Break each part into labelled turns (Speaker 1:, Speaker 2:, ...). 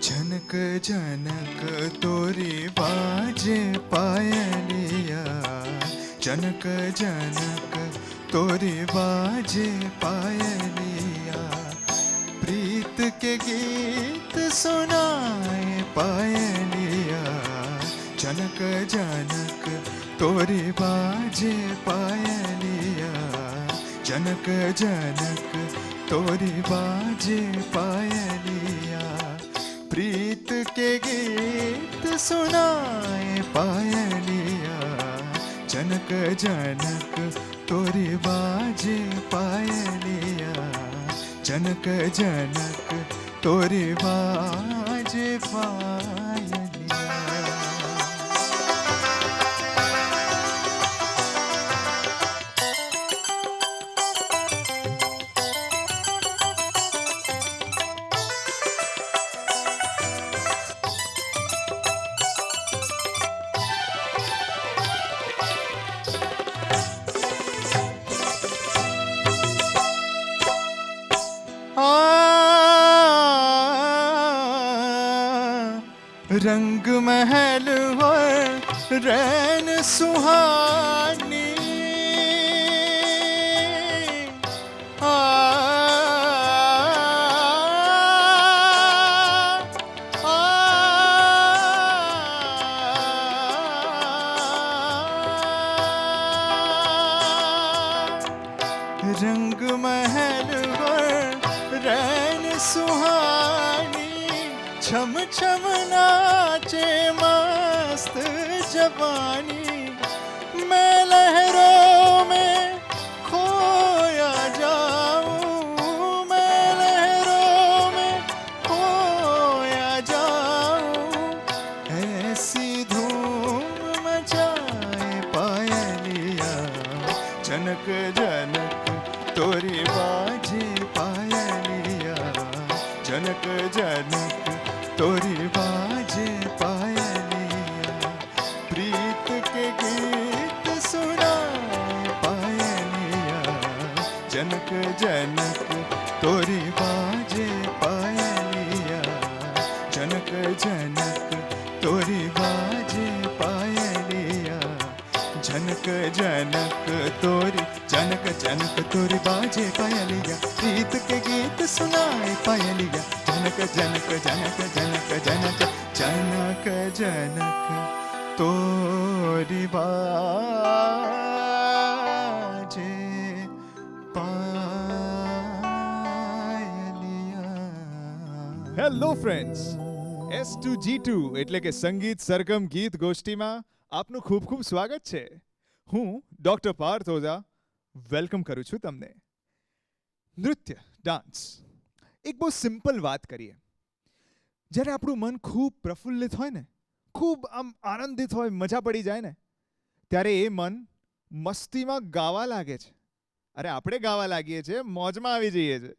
Speaker 1: जनक जनक तोरी बाजे पायलिया, जनक जनक तोरी बाजे पायलिया, प्रीत के गीत सुनाए पायलिया, जनक जनक तोरी बाजे पायलिया, जनक जनक तोरी बाजे पायलिया, प्रीत के गीत सुनाए पायलिया, जनक जनक तोरी बाजे पायलिया, जनक जनक तोरी बाजे पायलिया। रंग महल और रैन सुहानी, रंग महल और रैन सुहानी, छम छम नाचे मस्त जवानी, मैं लहरों में खोया जाऊं, मैं लहरों में खोया जाऊं, ऐसी धूम मचाए पायलिया, जनक जनक तोरी बाजे पायलिया, जनक जनक तोरी बाजे पायलिया, प्रीत के गीत सुनाए पायलिया, जनक जनक तोरी बाजे पायलिया, जनक जनक तोरी बाजे पायलिया, जनक जनक तोरी, जनक जनक तोरी बाजे पायलिया, प्रीत के गीत सुनाए पायलिया, जनक जनक जनक जनक जनक जनक जनक तोरी बाजे पायलिया।
Speaker 2: હેલો ફ્રેન્ડ્સ, S2G2 એટલે કે સંગીત સરગમ ગીત ગોષ્ઠીમાં આપનું ખૂબ ખૂબ સ્વાગત છે. હું ડૉક્ટર પાર્થ ઓઝા વેલકમ કરું છું તમને. નૃત્ય, ડાન્સ, એક બહુ સિમ્પલ વાત કરીએ. જ્યારે આપણું મન ખૂબ પ્રફુલ્લિત હોય ને, ખૂબ આમ આનંદિત હોય, મજા પડી જાય ને, ત્યારે એ મન મસ્તીમાં ગાવા લાગે છે. અરે આપણે ગાવા લાગીએ છીએ, મોજમાં આવી જઈએ છીએ.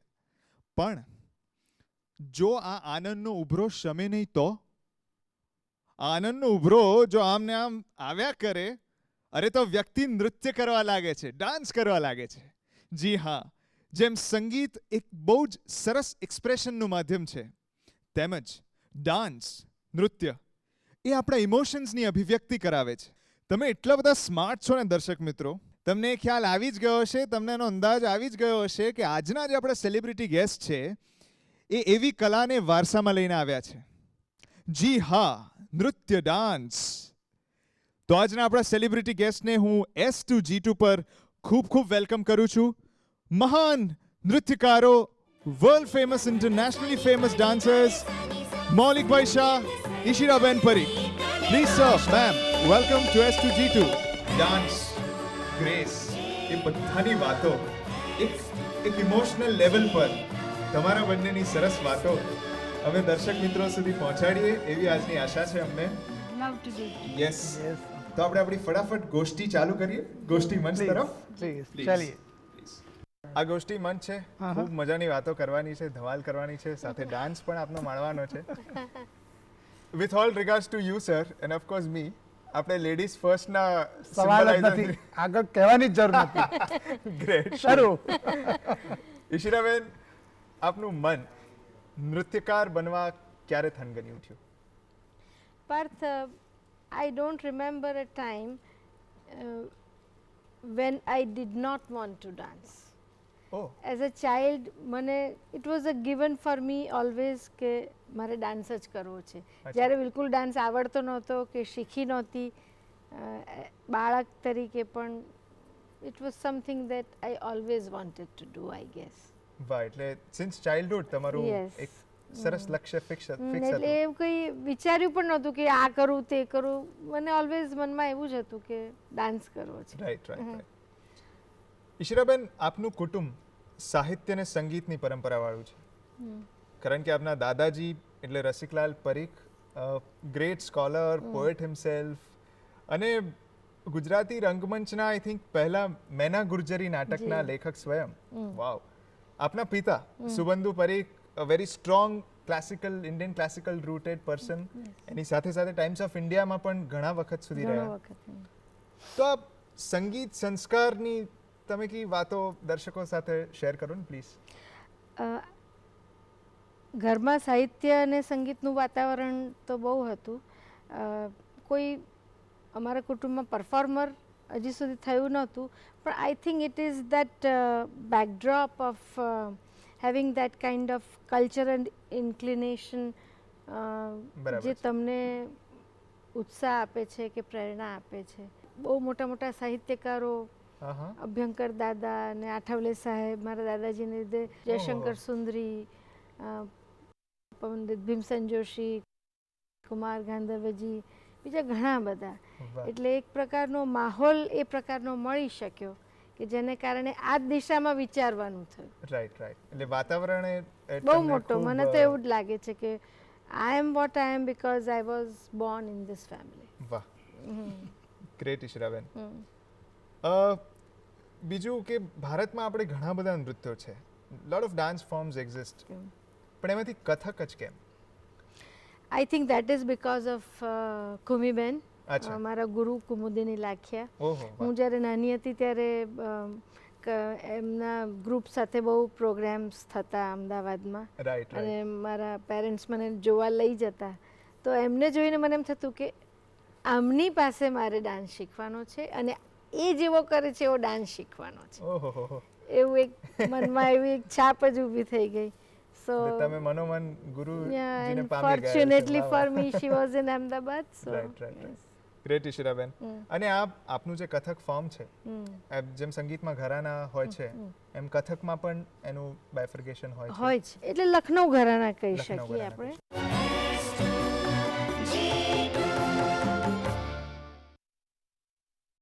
Speaker 2: પણ જો આ આનંદનો ઉભરો શમે નહીં તો? આનંદનો ઉભરો જો આમને આમ આવ્યા કરે, અરે તો વ્યક્તિ નૃત્ય કરવા લાગે છે, ડાન્સ કરવા લાગે છે. જી હા, જેમ સંગીત એક બહુ જ સરસ એક્સપ્રેશનનું માધ્યમ છે, તેમજ ડાન્સ, નૃત્ય એ આપણા ઇમોશન્સની અભિવ્યક્તિ કરાવે છે. તમે એટલા બધા સ્માર્ટ છો ને દર્શક મિત્રો, તમને એ ખ્યાલ આવી જ ગયો હશે, તમને એનો અંદાજ આવી જ ગયો હશે કે આજના જે આપણા સેલિબ્રિટી ગેસ્ટ છે એ એવી કલાને વારસામાં લઈને આવ્યા છે. જી હા, નૃત્ય, ડાન્સ. તો આજના આપણા સેલિબ્રિટી ગેસ્ટને હું S2G2 પર ખૂબ ખૂબ વેલકમ કરું છું. મહાન નૃત્યકારો, world famous, internationally famous dancers Maulikbhai Shah, Ishiraben Parikh. Please sir, ma'am, welcome to S2G2. Dance, grace, એ બધાની વાતો એક ઇમોશનલ લેવલ પર તમારા બંનેની સરસ વાતો અમે દર્શક મિત્રો સુધી પહોંચાડીએ એવી આજની આશા છે અમને.
Speaker 3: Love to do that.
Speaker 2: Yes. તો આપણે આપણી ફટાફટ ગોષ્ઠી ચાલુ કરીએ, ગોષ્ઠી મંચ તરફ.
Speaker 4: પ્લીઝ ચાલીએ.
Speaker 2: આ ગોષ્ઠી મંચ છે, ખૂબ મજાની વાતો કરવાની છે, ધમાલ કરવાની છે, સાથે ડાન્સ પણ આપનો માણવાનો છે. With all regards to you sir and of course me, આપણે લેડીઝ ફર્સ્ટના
Speaker 4: સવાલ જ નથી, આગળ કહેવાની જ જરૂર નથી.
Speaker 2: ગ્રેટ.
Speaker 4: શરૂ.
Speaker 2: ઈશિરાબેન, આપનું મન નૃત્યકાર બનવા ક્યારે થનગની ઉઠ્યું?
Speaker 3: Parth, I don't remember a time when I did not want to dance.
Speaker 2: Oh,
Speaker 3: As a child, it was a given for me always કે મારે ડાન્સ જ કરવો છે. જ્યારે બિલકુલ ડાન્સ આવડતો નહોતો કે શીખી નહોતી બાળક તરીકે, પણ it was something that I always wanted to do, I guess.
Speaker 2: વાહ, એટલે સિન્સ ચાઇલ્ડહુડ તમારું
Speaker 3: Yes.
Speaker 2: એક સરસ લક્ષ્ય ફિક્સ
Speaker 3: એટલે
Speaker 2: હતું.
Speaker 3: એવું કંઈ વિચાર્યું પણ નહોતું કે આ કરું તે કરું. મને ઓલવેઝ મનમાં એવું જ હતું કે ડાન્સ કરવો છે.
Speaker 2: Right right. ઈશિરાબેન, આપનું કુટુંબ સાહિત્ય અને સંગીતની પરંપરાવાળું છે. કારણ કે આપના દાદાજી એટલે Rasiklal Parikh, great scholar, poet himself, અને ગુજરાતી રંગમંચના આઈ થિંક પહેલા મેના ગુર્જરી નાટકના લેખક સ્વયં. વાવ. આપના પિતા સુબંધુ Parikh, a very strong classical Indian classical rooted person. એની સાથે સાથે ટાઈમ્સ ઓફ ઇન્ડિયામાં પણ ઘણા વખત સુધી
Speaker 3: ઘણો
Speaker 2: રહ્યા.
Speaker 3: વખત.
Speaker 2: તો આ સંગીત સંસ્કારની તમે કી વાતો દર્શકો સાથે શેર કરો ને પ્લીઝ.
Speaker 3: ઘરમાં સાહિત્ય અને સંગીતનું વાતાવરણ તો બહુ હતું. કોઈ અમારા કુટુંબમાં પરફોર્મર હજી સુધી થયું નહોતું, પણ I think it is that backdrop of having that kind of culture and inclination જે તમને ઉત્સાહ આપે છે કે પ્રેરણા આપે છે. બહુ મોટા મોટા સાહિત્યકારો, અભ્યંકર દાદા અને આઠવલે સાહેબ, મારા દાદાજીને લીધે જયશંકર સુંદરી, પંડિત ભીમસેન જોશી, કુમાર ગાંધર્વજી, બીજા ઘણા બધા. એટલે એક પ્રકારનો માહોલ એ પ્રકારનો મળી શક્યો કે જેને કારણે આ જ દિશામાં વિચારવાનું થયું.
Speaker 2: Right right. એટલે વાતાવરણ
Speaker 3: બહુ મોટો. મને તો એવું જ લાગે છે કે I am what I am because I was born in this family.
Speaker 2: વાહ, ગ્રેટ ઈશિરાબેન. બીજું કે ભારતમાં આપણે ઘણા બધા નૃત્યો છે, lot of dance forms exist, પણ એમાંથી કથક જ કેમ?
Speaker 3: I think that is because of Kumiben,
Speaker 2: અચ્છા.
Speaker 3: મારા ગુરુ કુમુદિની લાખિયા.
Speaker 2: ઓહો.
Speaker 3: હું જ્યારે નાની હતી ત્યારે એમના ગ્રુપ સાથે બહુ પ્રોગ્રામ્સ થતા અમદાવાદમાં,
Speaker 2: રાઈટ
Speaker 3: અને
Speaker 2: રાઈટ.
Speaker 3: મારા પેરેન્ટ્સ મને જોવા લઈ જતા. તો એમને જોઈને મને એમ થતું કે આમની પાસે મારે ડાન્સ શીખવાનો છે અને એ જેવો કરે છે એવો ડાન્સ શીખવાનો છે.
Speaker 2: ઓહો.
Speaker 3: એવું એક મનમાં એવી એક છાપ જ ઊભી થઈ ગઈ. સો
Speaker 2: તમે મનોમન ગુરુજીને પામી ગયા.
Speaker 3: Fortunately for me she was in Ahmedabad. So
Speaker 2: right right. Great Ishiraben. અને આપનું જે કથક ફોર્મ છે, જેમ સંગીતમાં ઘરાના હોય છે એમ કથકમાં પણ એનું બાયફર્કેશન હોય છે.
Speaker 3: એટલે લખનઉ ઘરાના કહી
Speaker 2: લખનઉ
Speaker 3: શકીએ
Speaker 2: ઘરાના
Speaker 3: આપણે.